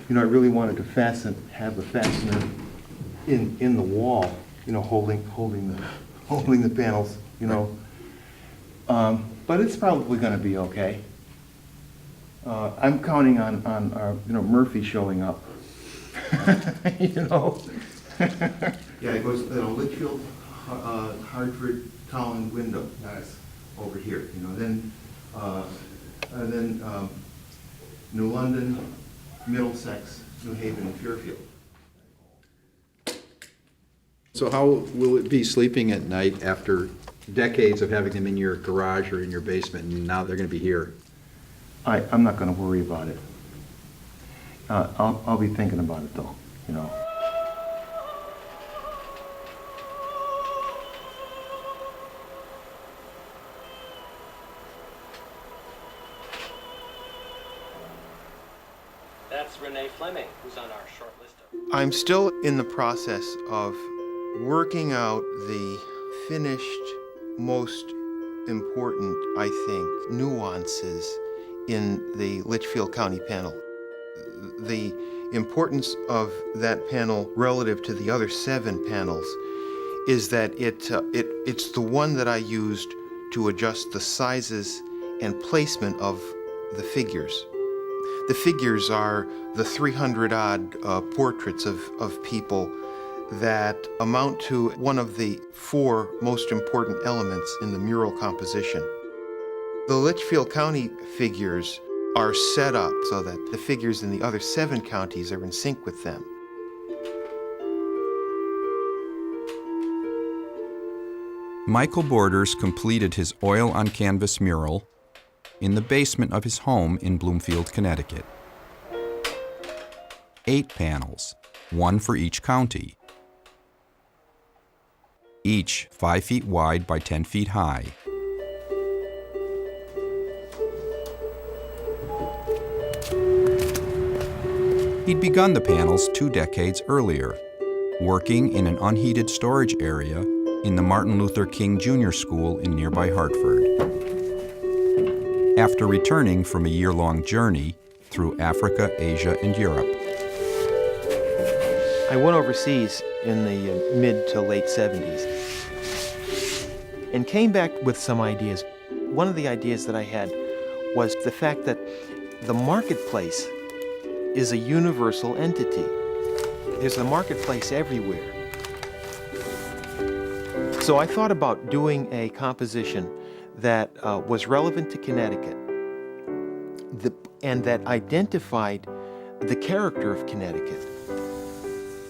I really wanted to have the fastener in the wall, holding the panels, But it's probably going to be okay. I'm counting on Murphy showing up. Yeah, it goes Lichfield, Hartford, Towne window. Nice. Over here, then New London, Middlesex, New Haven, and Fairfield. So how will it be sleeping at night after decades of having them in your garage or in your basement, and now they're going to be here? I'm not going to worry about it. I'll be thinking about it though, That's Renee Fleming, who's on our short list of... I'm still in the process of working out the finished, most important, I think, nuances in the Lichfield County panel. The importance of that panel relative to the other 7 panels is that it's the one that I used to adjust the sizes and placement of the figures. The figures are the 300-odd portraits of people that amount to one of the 4 most important elements in the mural composition. The Lichfield County figures are set up so that the figures in the other 7 counties are in sync with them. Michael Borders completed his oil-on-canvas mural in the basement of his home in Bloomfield, Connecticut. 8 panels, 1 for each county. Each 5 feet wide by 10 feet high. He'd begun the panels 2 decades earlier, working in an unheated storage area in the Martin Luther King Jr. School in nearby Hartford. After returning from a year-long journey through Africa, Asia, and Europe. I went overseas in the mid to late 70s and came back with some ideas. One of the ideas that I had was the fact that the marketplace is a universal entity. There's a marketplace everywhere. So I thought about doing a composition that was relevant to Connecticut and that identified the character of Connecticut.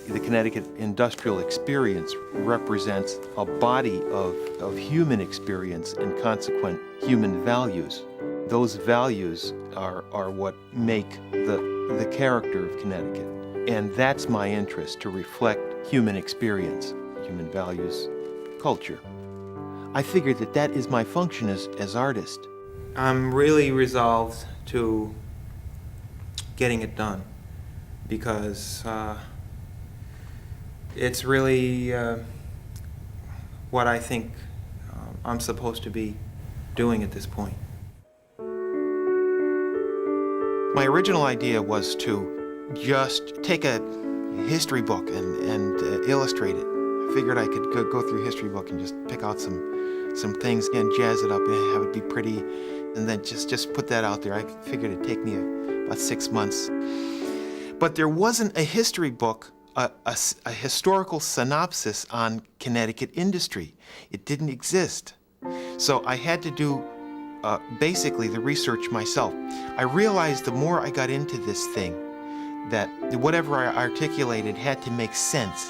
The Connecticut industrial experience represents a body of human experience and consequent human values. Those values are what make the character of Connecticut. And that's my interest, to reflect human experience, human values, culture. I figured that is my function as artist. I'm really resolved to getting it done because it's really what I think I'm supposed to be doing at this point. My original idea was to just take a history book and illustrate it. I figured I could go through a history book and just pick out some things and jazz it up and have it be pretty, and then just put that out there. I figured it'd take me about 6 months. But there wasn't a history book, a historical synopsis on Connecticut industry. It didn't exist. So I had to do basically the research myself. I realized the more I got into this thing, that whatever I articulated had to make sense.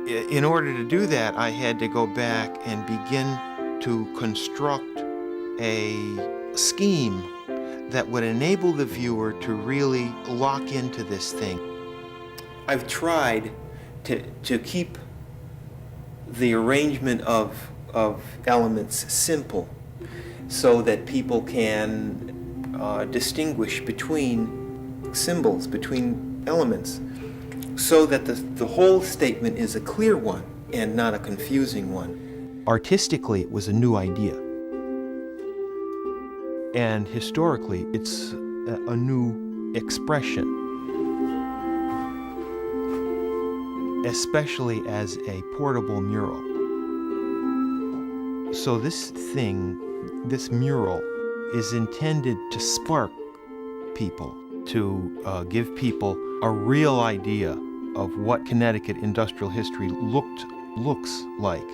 In order to do that, I had to go back and begin to construct a scheme that would enable the viewer to really lock into this thing. I've tried to keep the arrangement of elements simple so that people can distinguish between symbols, between elements, so that the whole statement is a clear one and not a confusing one. Artistically, it was a new idea. And historically, it's a new expression. especially as a portable mural. So this mural, is intended to spark people, to give people a real idea of what Connecticut industrial history looks like,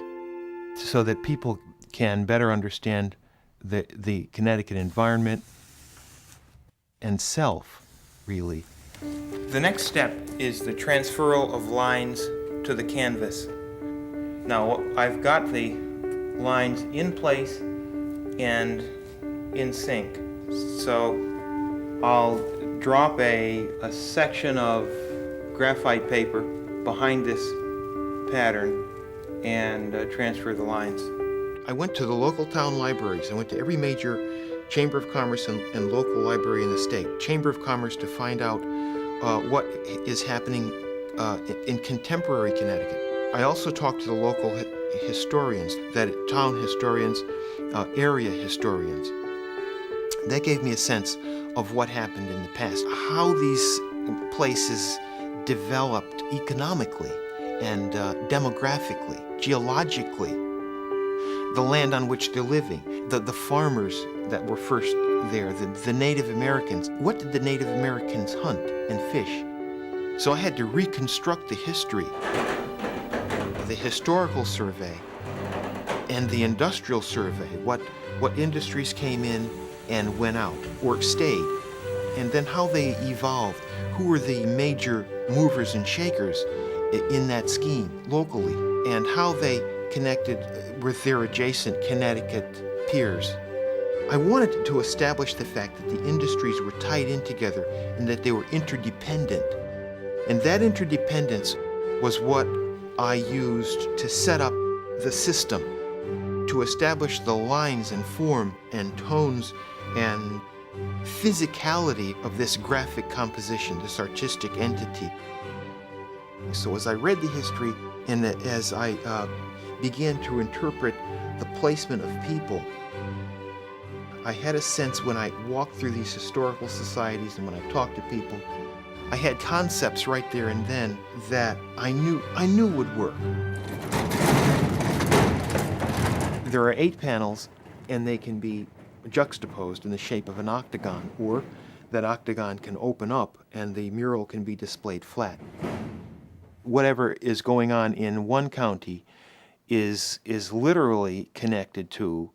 so that people can better understand the Connecticut environment and self, really. The next step is the transferal of lines to the canvas. Now, I've got the lines in place and in sync. So I'll drop a section of graphite paper behind this pattern and transfer the lines. I went to the local town libraries. I went to every major Chamber of Commerce and local library in the state. Chamber of Commerce to find out what is happening in contemporary Connecticut. I also talked to the local historians, town historians, area historians. That gave me a sense of what happened in the past, how these places developed economically and demographically, geologically, the land on which they're living, the farmers that were first there, the Native Americans. What did the Native Americans hunt and fish? So I had to reconstruct the history, the historical survey, and the industrial survey, what industries came in and went out, or stayed, and then how they evolved, who were the major movers and shakers in that scheme locally, and how they connected with their adjacent Connecticut peers. I wanted to establish the fact that the industries were tied in together and that they were interdependent. And that interdependence was what I used to set up the system, to establish the lines and form and tones and physicality of this graphic composition, this artistic entity. So as I read the history and as I began to interpret the placement of people, I had a sense when I walked through these historical societies and when I talked to people, I had concepts right there and then that I knew would work. There are 8 panels, and they can be juxtaposed in the shape of an octagon, or that octagon can open up and the mural can be displayed flat. Whatever is going on in one county is literally connected to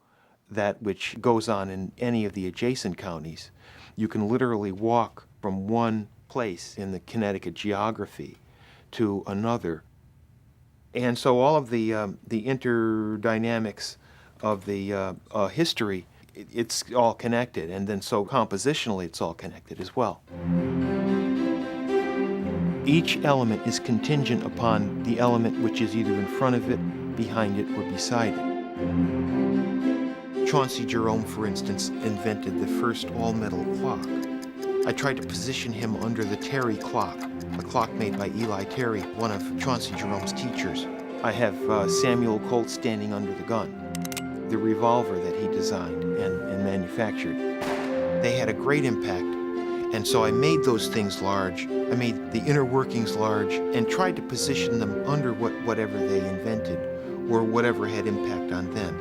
that which goes on in any of the adjacent counties. You can literally walk from one place in the Connecticut geography to another. And so all of the interdynamics of the history, it's all connected, and then so compositionally it's all connected as well. Each element is contingent upon the element which is either in front of it, behind it, or beside it. Chauncey Jerome, for instance, invented the first all-metal clock. I tried to position him under the Terry clock, a clock made by Eli Terry, one of Chauncey Jerome's teachers. I have Samuel Colt standing under the gun, the revolver that he designed and manufactured. They had a great impact, and so I made those things large. I made the inner workings large and tried to position them under whatever they invented or whatever had impact on them.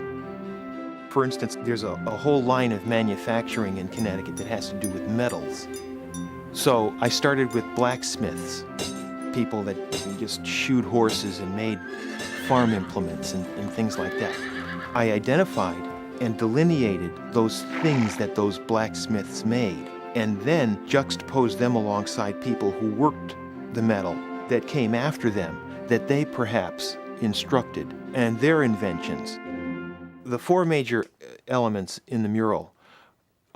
For instance, there's a whole line of manufacturing in Connecticut that has to do with metals. So I started with blacksmiths, people that just shoed horses and made farm implements and things like that. I identified and delineated those things that those blacksmiths made, and then juxtaposed them alongside people who worked the metal that came after them, that they perhaps instructed, and their inventions. The 4 major elements in the mural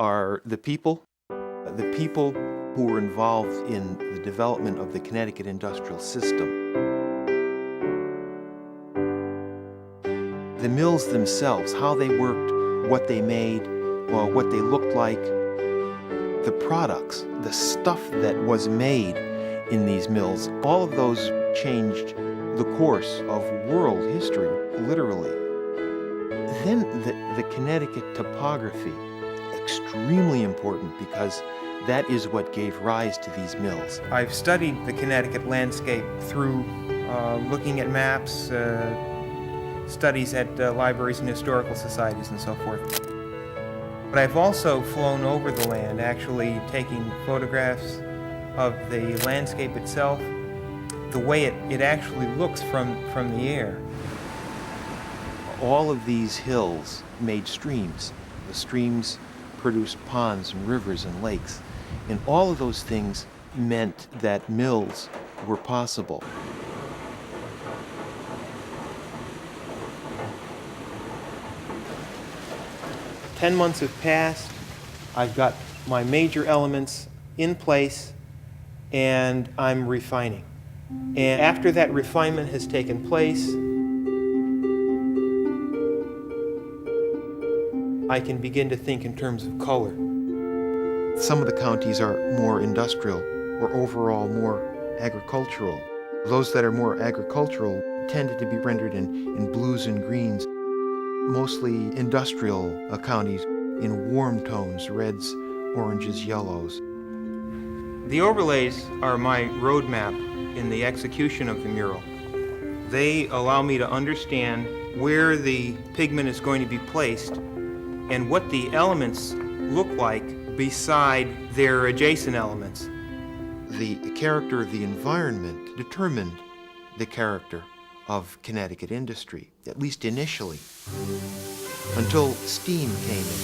are the people who were involved in the development of the Connecticut industrial system, the mills themselves, how they worked, what they made, what they looked like, the products, the stuff that was made in these mills. All of those changed the course of world history, literally. Then the Connecticut topography, extremely important because that is what gave rise to these mills. I've studied the Connecticut landscape through looking at maps, studies at libraries and historical societies and so forth. But I've also flown over the land, actually taking photographs of the landscape itself, the way it actually looks from the air. All of these hills made streams. The streams produced ponds and rivers and lakes. And all of those things meant that mills were possible. "10 months have passed. I've got my major elements in place, and I'm refining. And after that refinement has taken place, I can begin to think in terms of color. Some of the counties are more industrial or overall more agricultural. Those that are more agricultural tended to be rendered in blues and greens. Mostly industrial counties in warm tones, reds, oranges, yellows. The overlays are my roadmap in the execution of the mural. They allow me to understand where the pigment is going to be placed and what the elements look like beside their adjacent elements. The character of the environment determined the character of Connecticut industry, at least initially, until steam came in.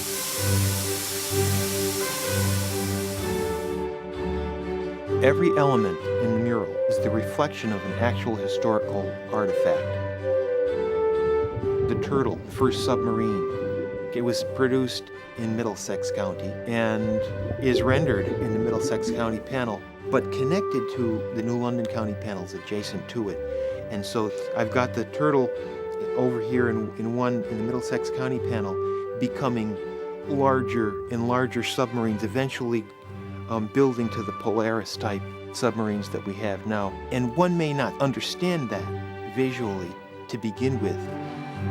Every element in the mural is the reflection of an actual historical artifact. The turtle, first submarine, it was produced in Middlesex County and is rendered in the Middlesex County panel, but connected to the New London County panels adjacent to it. And so I've got the turtle over here in the Middlesex County panel becoming larger and larger submarines, eventually building to the Polaris type submarines that we have now. And one may not understand that visually to begin with,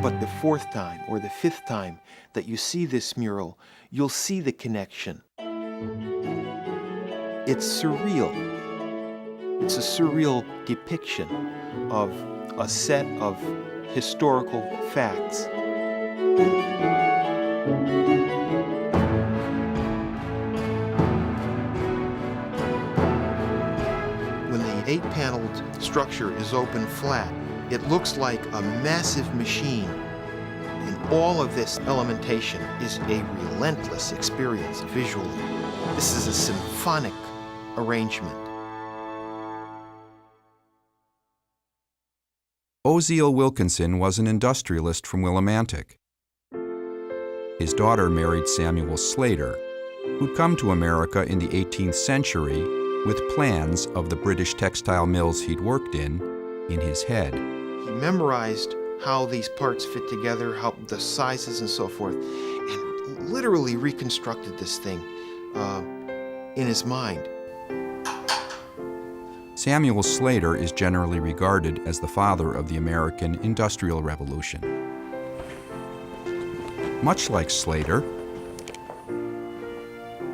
but the fourth time or the fifth time that you see this mural, you'll see the connection. It's surreal. It's a surreal depiction of a set of historical facts. When the 8-paneled structure is open flat, it looks like a massive machine. And all of this elementation is a relentless experience visually. This is a symphonic arrangement. Oziel Wilkinson was an industrialist from Willimantic. His daughter married Samuel Slater, who'd come to America in the 18th century with plans of the British textile mills he'd worked in his head. He memorized how these parts fit together, how the sizes and so forth, and literally reconstructed this thing in his mind. Samuel Slater is generally regarded as the father of the American Industrial Revolution. Much like Slater,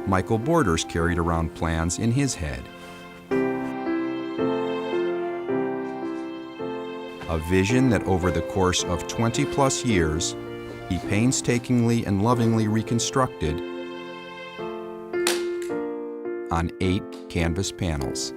Michael Borders carried around plans in his head. A vision that over the course of 20-plus years, he painstakingly and lovingly reconstructed on 8 canvas panels.